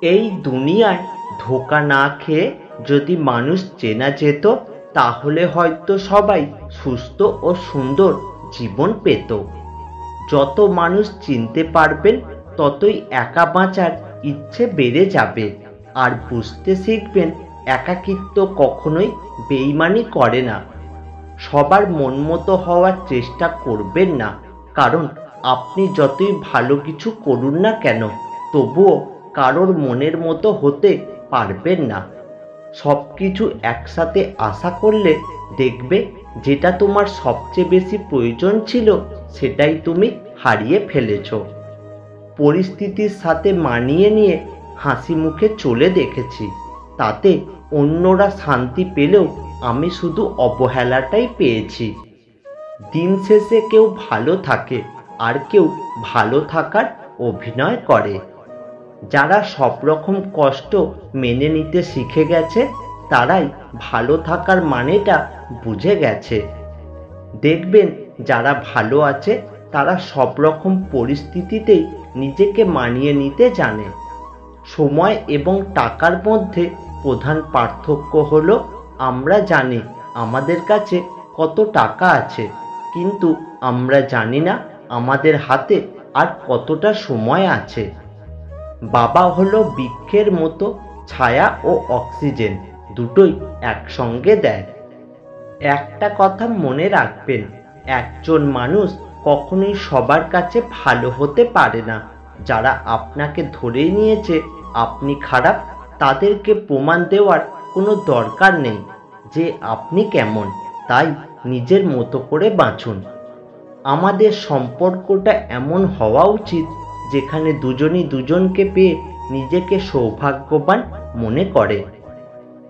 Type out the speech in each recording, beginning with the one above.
এই দুনিয়ায় ধোঁকা না খেয়ে যদি মানুষ চেনা যেত, তাহলে হয়তো সবাই সুস্থ ও সুন্দর জীবন পেত। যত মানুষ চিনতে পারবেন, ততই একা বাঁচার ইচ্ছে বেড়ে যাবে। আর বুঝতে শিখবেন, একাকিত্ব কখনোই বেইমানি করে না। সবার মন মতো হওয়ার চেষ্টা করবেন না, কারণ আপনি যতই ভালো কিছু করুন না কেন, তবুও কারোর মনের মতো হতে পারবেন না। সব কিছু একসাথে আশা করলে দেখবে, যেটা তোমার সবচেয়ে বেশি প্রয়োজন ছিল, সেটাই তুমি হারিয়ে ফেলেছ। পরিস্থিতির সাথে মানিয়ে নিয়ে হাসি মুখে চলে দেখেছি, তাতে অন্যরা শান্তি পেলেও আমি শুধু অবহেলাটাই পেয়েছি। দিন শেষে কেউ ভালো থাকে, আর কেউ ভালো থাকার অভিনয় করে। যারা সব রকম কষ্ট মেনে নিতে শিখে গেছে, তারাই ভালো থাকার মানেটা বুঝে গেছে। দেখবেন, যারা ভালো আছে তারা সব রকম পরিস্থিতিতেই নিজেকে মানিয়ে নিতে জানে। সময় এবং টাকার মধ্যে প্রধান পার্থক্য হলো, আমরা জানি আমাদের কাছে কত টাকা আছে, কিন্তু আমরা জানি না আমাদের হাতে আর কতটা সময় আছে। বাবা হলো বৃক্ষের মতো, ছায়া ও অক্সিজেন দুটোই একসঙ্গে দেয়। একটা কথা মনে রাখবেন, একজন মানুষ কখনোই সবার কাছে ভালো হতে পারে না। যারা আপনাকে ধরেই নিয়েছে আপনি খারাপ, তাদেরকে প্রমাণ দেওয়ার কোনো দরকার নেই যে আপনি কেমন। তাই নিজের মতো করে বাঁচুন। আমাদের সম্পর্কটা এমন হওয়া উচিত, যেখানে দুজনই দুজনকে পেয়ে নিজেকে সৌভাগ্যবান মনে করে।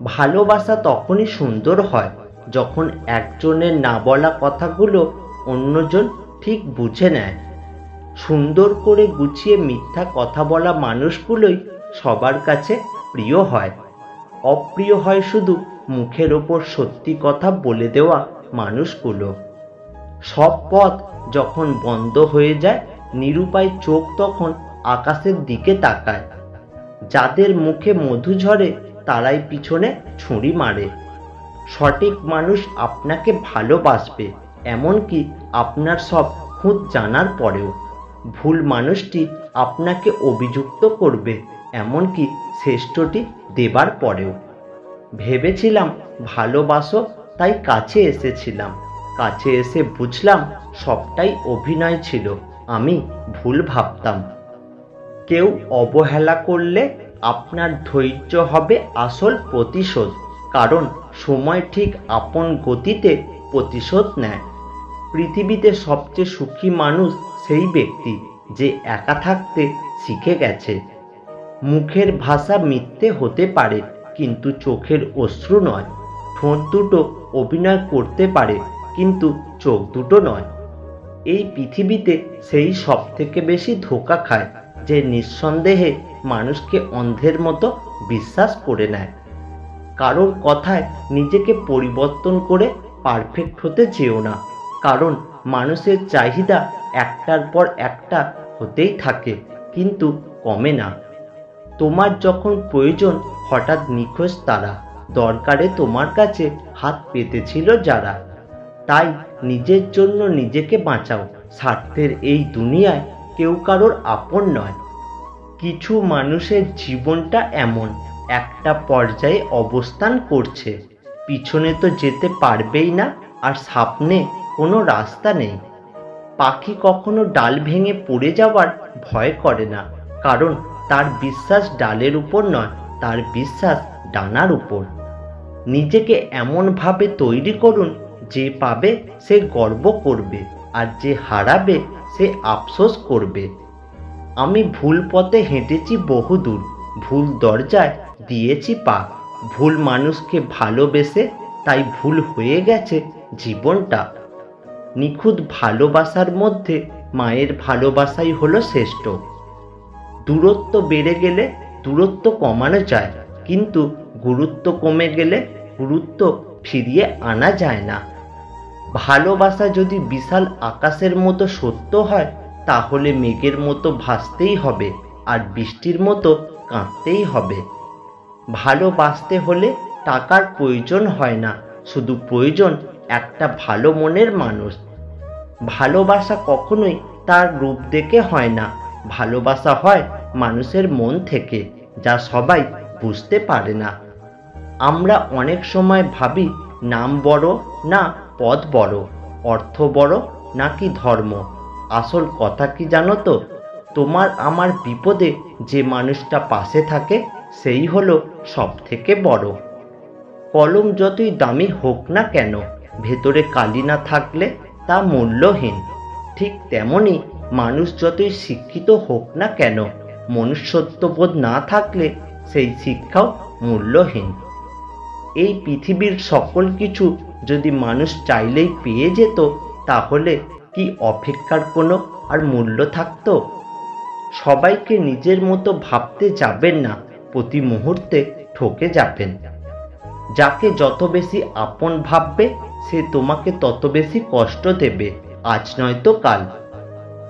ভালোবাসা তখনই সুন্দর হয়, যখন একজনের না বলা কথাগুলো অন্যজন ঠিক বুঝে নেয়। সুন্দর করে গুছিয়ে মিথ্যা কথা বলা মানুষগুলোই সবার কাছে প্রিয় হয়। অপ্রিয় হয় শুধু মুখের ওপর সত্যি কথা বলে দেওয়া মানুষগুলো। সব পথ যখন বন্ধ হয়ে যায়, নিরুপায় চোখ তখন আকাশের দিকে তাকায়। যাদের মুখে মধু ঝরে, তারাই পিছনে ছুরি মারে। সঠিক মানুষ আপনাকে ভালোবাসবে, এমনকি আপনার সব খুঁত জানার পরেও। ভুল মানুষটি আপনাকে অভিযুক্ত করবে, এমনকি শ্রেষ্ঠটি দেবার পরেও। ভেবেছিলাম ভালোবাসো, তাই কাছে এসেছিলাম। কাছে এসে বুঝলাম সবটাই অভিনয় ছিল, আমি ভুল ভাবতাম। কেউ অবহেলা করলে আপনার ধৈর্য হবে আসল প্রতিশোধ, কারণ সময় ঠিক আপন গতিতে প্রতিশোধ নেয়। পৃথিবীতে সবচেয়ে সুখী মানুষ সেই ব্যক্তি যে একা থাকতে শিখে গেছে। মুখের ভাষা মিথ্যে হতে পারে, কিন্তু চোখের অশ্রু নয়। ঠোঁট দুটো অভিনয় করতে পারে, কিন্তু চোখ দুটো নয়। এই পৃথিবীতে সেই সব থেকে বেশি ধোঁকা খায়, যে নিঃসন্দেহে মানুষকে অন্ধের মতো বিশ্বাস করে নেয়। কারোর কথায় নিজেকে পরিবর্তন করে পারফেক্ট হতে চেও না, কারণ মানুষের চাহিদা একটার পর একটা হতেই থাকে, কিন্তু কমে না। তোমার যখন প্রয়োজন, হঠাৎ নিখোঁজ তারা। দরকারে তোমার কাছে হাত পেতেছিল যারা। তাই নিজের জন্য নিজেকে বাঁচাও। স্বার্থের এই দুনিয়ায় কেউ কারোর আপন নয়। কিছু মানুষের জীবনটা এমন, একটা পর্যায়ে অবস্থান করছে, পিছনে তো যেতে পারবেই না, আর সামনে কোনো রাস্তা নেই। পাখি কখনো ডাল ভেঙে পড়ে যাওয়ার ভয় করে না, কারণ তার বিশ্বাস ডালের উপর নয়, তার বিশ্বাস ডানার উপর। নিজেকে এমনভাবে তৈরি করুন, যে পাবে সে গর্ব করবে, আর যে হারাবে সে আফসোস করবে। আমি ভুল পথে হেঁটেছি বহুদূর, ভুল দরজায় দিয়েছি পা। ভুল মানুষকে ভালোবেসে তাই ভুল হয়ে গেছে জীবনটা। নিখুঁত ভালোবাসার মধ্যে মায়ের ভালোবাসাই হলো শ্রেষ্ঠ। দূরত্ব বেড়ে গেলে দূরত্ব কমানো যায়, কিন্তু গুরুত্ব কমে গেলে গুরুত্ব ফিরিয়ে আনা যায় না। ভালোবাসা যদি বিশাল আকাশের মতো সত্য হয়, তাহলে মেঘের মতো ভাসতেই হবে, আর বৃষ্টির মতো কাঁদতেই হবে। ভালোবাসতে হলে টাকার প্রয়োজন হয় না, শুধু প্রয়োজন একটা ভালো মনের মানুষ। ভালোবাসা কখনোই তার রূপ দেখে হয় না, ভালোবাসা হয় মানুষের মন থেকে, যা সবাই বুঝতে পারে না। আমরা অনেক সময় ভাবি নাম বড় না পদ বড়, অর্থ বড় নাকি ধর্ম। আসল কথা কি জানো তো? তোমার আমার বিপদে যে মানুষটা পাশে থাকে সেই হলো সব থেকে বড়। কলম যতই দামি হোক না কেন, ভেতরে কালি না থাকলে তা মূল্যহীন। ঠিক তেমনি মানুষ যতই শিক্ষিত হোক না কেন, মনুষ্যত্ববোধ না থাকলে সেই শিক্ষাও মূল্যহীন। এই পৃথিবীর সকল কিছু যদি মানুষ চাইলেই পেয়ে যেত, তাহলে কি অপেক্ষার কোনো আর মূল্য থাকতো? সবাইকে নিজের মতো ভাবতে যাবেন না, প্রতি মুহূর্তে ঠকে যাবেন। যাকে যত বেশি আপন ভাববে সে তোমাকে তত বেশি কষ্ট দেবে, আজ নয়তো কাল।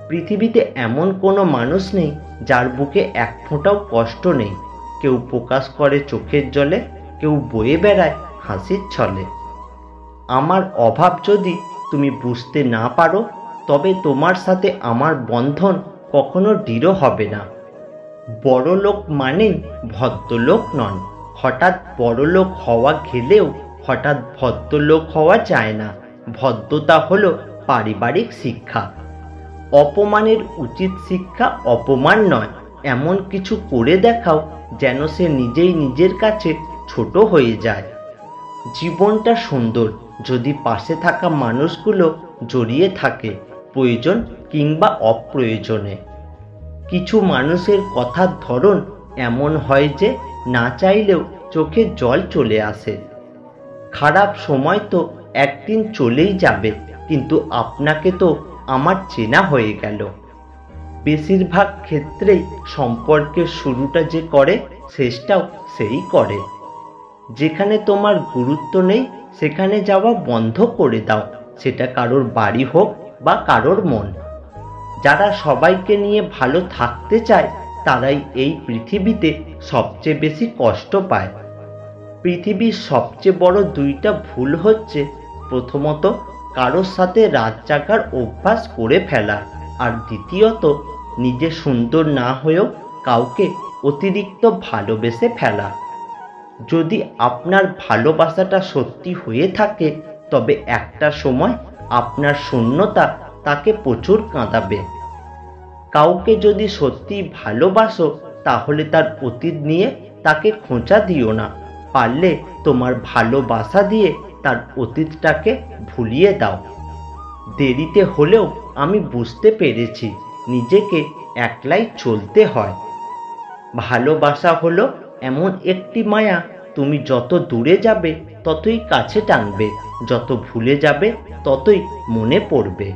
পৃথিবীতে এমন কোনো মানুষ নেই যার বুকে এক ফোঁটাও কষ্ট নেই। কেউ প্রকাশ করে চোখের জলে, কেউ বয়ে বেড়ায় হাসির ছলে। আমার অভাব যদি তুমি বুঝতে না পারো, তবে তোমার সাথে আমার বন্ধন কখনো দৃঢ় হবে না। বড়লোক মানেই ভদ্রলোক নন। হঠাৎ বড়লোক হওয়া গেলেও হঠাৎ ভদ্রলোক হওয়া যায় না। ভদ্রতা হলো পারিবারিক শিক্ষা। অপমানের উচিত শিক্ষা অপমান নয়, এমন কিছু করে দেখাও যেন সে নিজেই নিজের কাছে ছোট হয়ে যায়। জীবনটা সুন্দর যদি পাশে থাকা মানুষগুলো জড়িয়ে থাকে, প্রয়োজন কিংবা অপ্রয়োজনে। কিছু মানুষের কথার ধরন এমন হয় যে না চাইলেও চোখে জল চলে আসে। খারাপ সময় তো একদিন চলেই যাবে, কিন্তু আপনাকে তো আমার চেনা হয়ে গেল। বেশিরভাগ ক্ষেত্রেই সম্পর্কের শুরুটা যে করে, শেষটাও সেই করে। যেখানে তোমার গুরুত্ব নেই সেখানে যাওয়া বন্ধ করে দাও, সেটা কারোর বাড়ি হোক বা কারোর মন। যারা সবাইকে নিয়ে ভালো থাকতে চায় তারাই এই পৃথিবীতে সবচেয়ে বেশি কষ্ট পায়। পৃথিবীর সবচেয়ে বড় দুইটা ভুল হচ্ছে, প্রথমত কারোর সাথে রাত জাগার অভ্যাস করে ফেলা, আর দ্বিতীয়ত নিজে সুন্দর না হয়েও কাউকে অতিরিক্ত ভালোবেসে ফেলা। যদি আপনার ভালোবাসাটা সত্যি হয়ে থাকে, তবে একটা সময় আপনার শূন্যতা তাকে প্রচুর কাঁদাবে। কাউকে যদি সত্যি ভালোবাসো, তাহলে তার অতীত নিয়ে তাকে খোঁচা দিও না। পারলে তোমার ভালোবাসা দিয়ে তার অতীতটাকে ভুলিয়ে দাও। দেরিতে হলেও আমি বুঝতে পেরেছি নিজেকে একলাই চলতে হয়। ভালোবাসা হলো এমন একটি মায়া, তুমি যত দূরে যাবে ততই কাছে টানবে, যত ভুলে যাবে ততই মনে পড়বে।